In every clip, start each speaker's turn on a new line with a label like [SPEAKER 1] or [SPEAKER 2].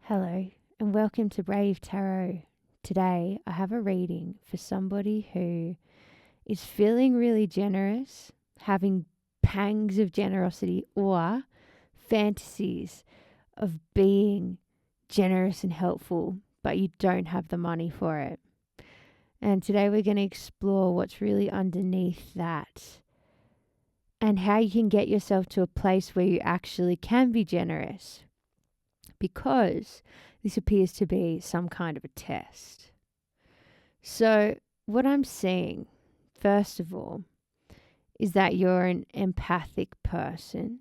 [SPEAKER 1] Hello, and welcome to Brave Tarot. Today, I have a reading for somebody who is feeling really generous, having pangs of generosity, or fantasies of being generous and helpful, but you don't have the money for it. And today, we're going to explore what's really underneath that and how you can get yourself to a place where you actually can be generous, because this appears to be some kind of a test. So, what I'm seeing, first of all, is that you're an empathic person.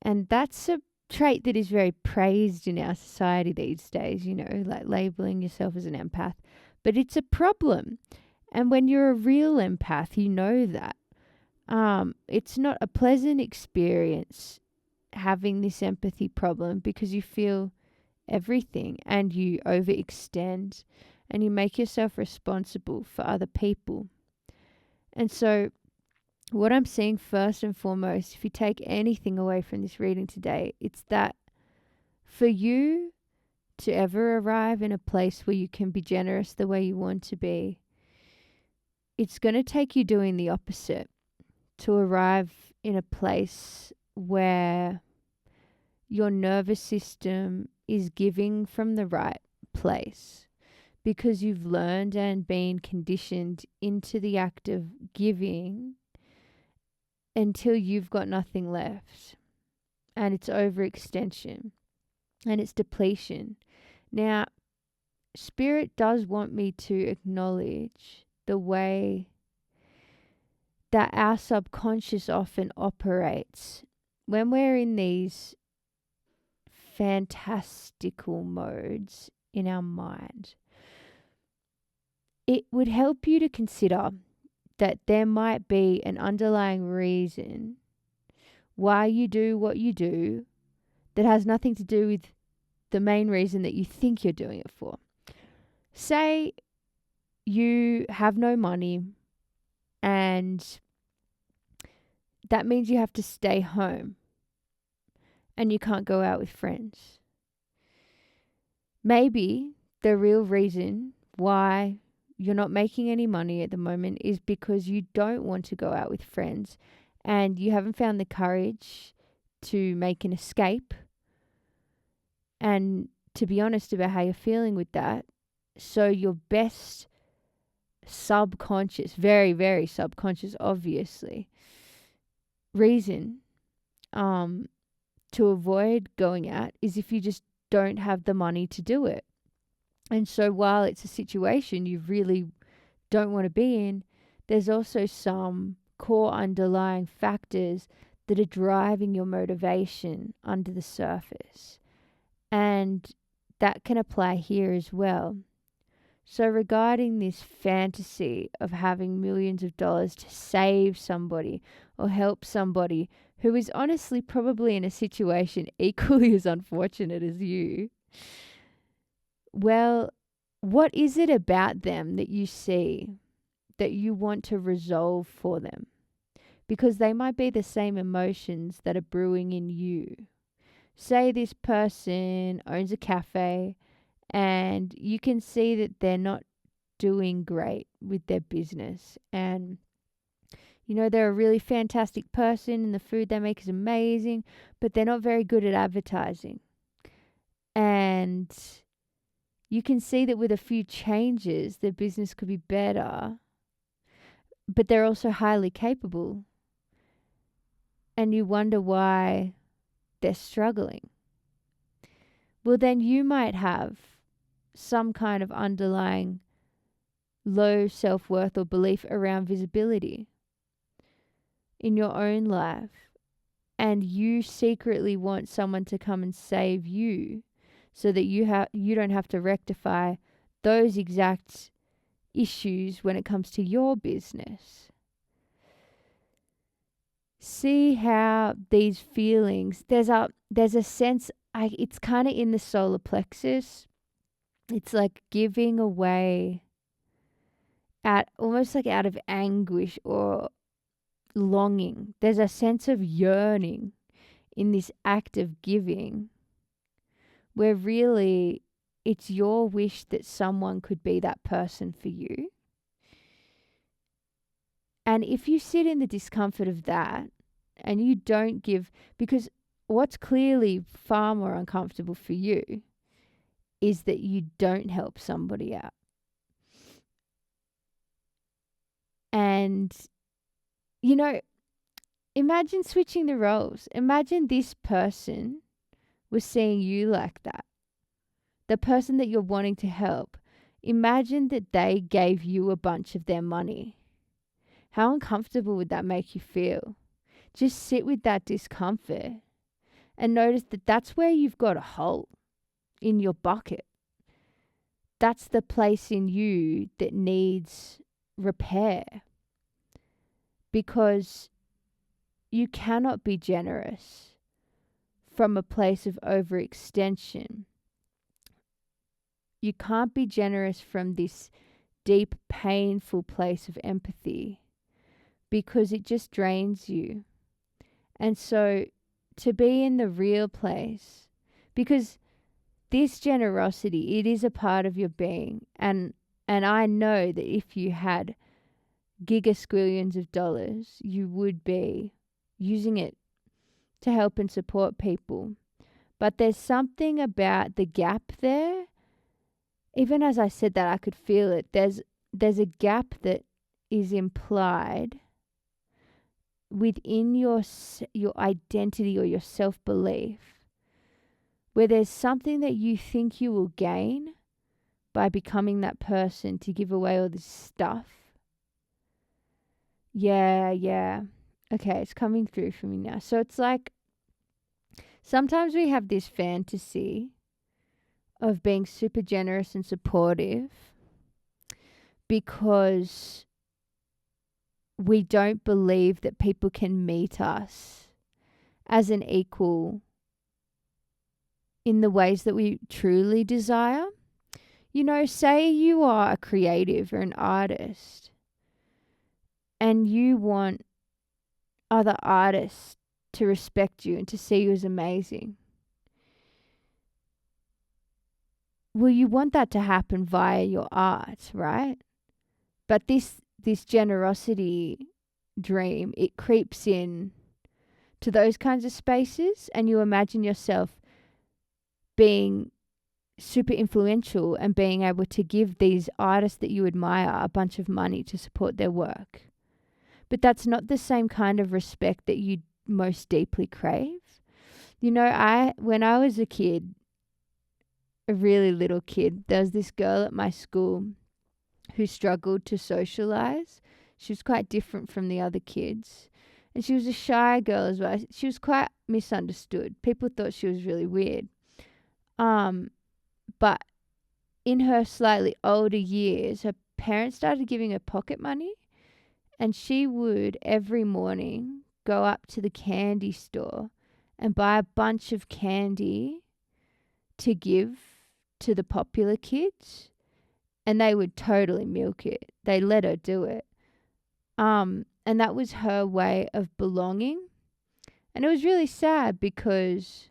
[SPEAKER 1] And that's a trait that is very praised in our society these days, like labeling yourself as an empath. But it's a problem. And when you're a real empath, you know that. It's not a pleasant experience having this empathy problem, because you feel everything and you overextend and you make yourself responsible for other people. And so, what I'm seeing first and foremost, if you take anything away from this reading today, it's that for you to ever arrive in a place where you can be generous the way you want to be, it's going to take you doing the opposite to arrive in a place where your nervous system is giving from the right place, because you've learned and been conditioned into the act of giving until you've got nothing left. And it's overextension and it's depletion. Now, Spirit does want me to acknowledge the way that our subconscious often operates when we're in these fantastical modes in our mind. It would help you to consider that there might be an underlying reason why you do what you do that has nothing to do with the main reason that you think you're doing it for. Say you have no money and that means you have to stay home and you can't go out with friends. Maybe the real reason why you're not making any money at the moment is because you don't want to go out with friends and you haven't found the courage to make an escape and to be honest about how you're feeling with that. So your best subconscious, very, very subconscious, obviously, reason to avoid going out is if you just don't have the money to do it. And so while it's a situation you really don't want to be in, there's also some core underlying factors that are driving your motivation under the surface. And that can apply here as well. So regarding this fantasy of having millions of dollars to save somebody or help somebody who is honestly probably in a situation equally as unfortunate as you, well, what is it about them that you see that you want to resolve for them? Because they might be the same emotions that are brewing in you. Say this person owns a cafe and you can see that they're not doing great with their business. And, they're a really fantastic person and the food they make is amazing, but they're not very good at advertising. And you can see that with a few changes, their business could be better, but they're also highly capable. And you wonder why they're struggling. Well, then you might have some kind of underlying low self-worth or belief around visibility in your own life. And you secretly want someone to come and save you so that you don't have to rectify those exact issues when it comes to your business. See how these feelings, there's a sense, it's kind of in the solar plexus. It's like giving away almost like out of anguish or longing. There's a sense of yearning in this act of giving, where really it's your wish that someone could be that person for you. And if you sit in the discomfort of that and you don't give, because what's clearly far more uncomfortable for you is that you don't help somebody out. And, you know, imagine switching the roles. Imagine this person was seeing you like that. The person that you're wanting to help. Imagine that they gave you a bunch of their money. How uncomfortable would that make you feel? Just sit with that discomfort and notice that that's where you've got a hole in your bucket. That's the place in you that needs repair, because you cannot be generous from a place of overextension. You can't be generous from this deep, painful place of empathy, because it just drains you. And so to be in the real place, because this generosity, it is a part of your being. And I know that if you had gigasquillions of dollars, you would be using it to help and support people. But there's something about the gap there. Even as I said that, I could feel it. There's a gap that is implied within your identity or your self-belief, where there's something that you think you will gain by becoming that person to give away all this stuff. Yeah. Okay, it's coming through for me now. So it's like, sometimes we have this fantasy of being super generous and supportive because we don't believe that people can meet us as an equal in the ways that we truly desire. You know, say you are a creative or an artist and you want other artists to respect you and to see you as amazing. Well, you want that to happen via your art, right? But this generosity dream, it creeps in to those kinds of spaces, and you imagine yourself being super influential and being able to give these artists that you admire a bunch of money to support their work. But that's not the same kind of respect that you most deeply crave. You know, when I was a kid, a really little kid, there was this girl at my school who struggled to socialize. She was quite different from the other kids. And she was a shy girl as well. She was quite misunderstood. People thought she was really weird. But in her slightly older years, her parents started giving her pocket money. And she would every morning go up to the candy store and buy a bunch of candy to give to the popular kids. And they would totally milk it. They let her do it. And that was her way of belonging. And it was really sad because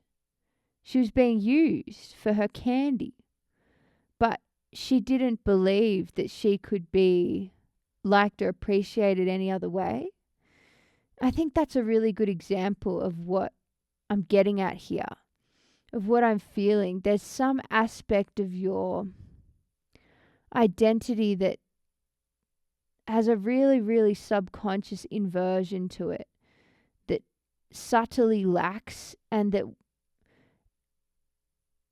[SPEAKER 1] she was being used for her candy. But she didn't believe that she could be liked or appreciated any other way. I think that's a really good example of what I'm getting at here, of what I'm feeling. There's some aspect of your identity that has a really, really subconscious inversion to it, that subtly lacks, and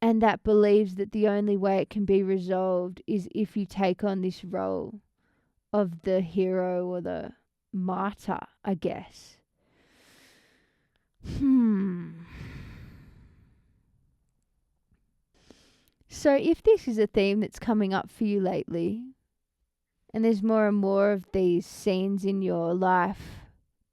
[SPEAKER 1] that believes that the only way it can be resolved is if you take on this role of the hero or the martyr, I guess. So if this is a theme that's coming up for you lately, and there's more and more of these scenes in your life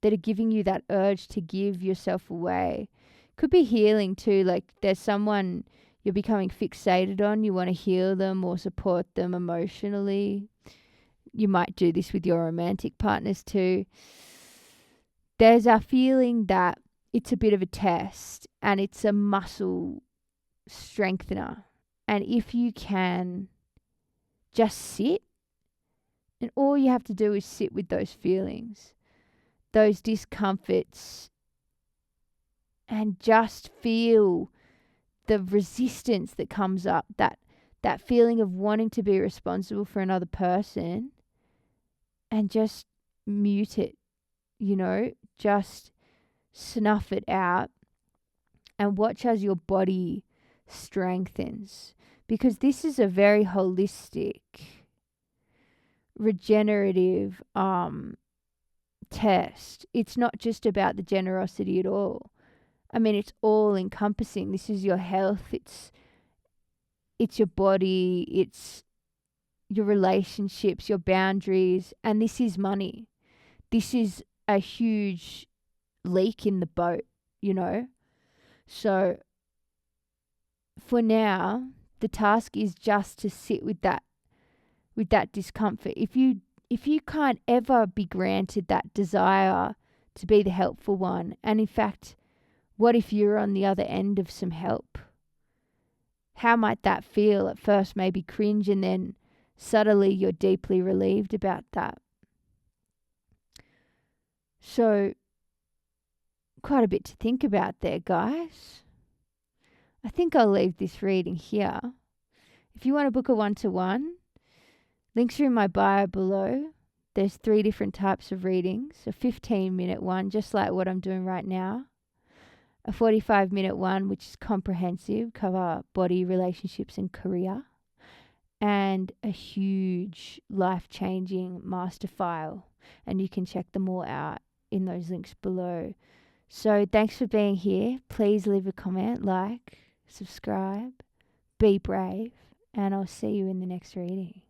[SPEAKER 1] that are giving you that urge to give yourself away, could be healing too. Like there's someone you're becoming fixated on, you want to heal them or support them emotionally. You might do this with your romantic partners too. There's a feeling that it's a bit of a test and it's a muscle strengthener. And if you can just sit, and all you have to do is sit with those feelings, those discomforts, and just feel the resistance that comes up, that feeling of wanting to be responsible for another person, and just mute it, just snuff it out and watch as your body strengthens. Because this is a very holistic, regenerative test. It's not just about the generosity at all. I mean, it's all encompassing. This is your health, it's your body, it's your relationships, your boundaries, and this is money. This is a huge leak in the boat, So for now, the task is just to sit with that discomfort. If you can't ever be granted that desire to be the helpful one, and in fact, what if you're on the other end of some help? How might that feel? At first maybe cringe, and then subtly you're deeply relieved about that. So quite a bit to think about there, guys. I think I'll leave this reading here. If you want to book a one-to-one, links are in my bio below. There's 3 different types of readings. A 15-minute one, just like what I'm doing right now. A 45-minute one, which is comprehensive, cover body, relationships, and career. And a huge life-changing master file. And you can check them all out in those links below. So thanks for being here. Please leave a comment, like, subscribe, be brave, and I'll see you in the next reading.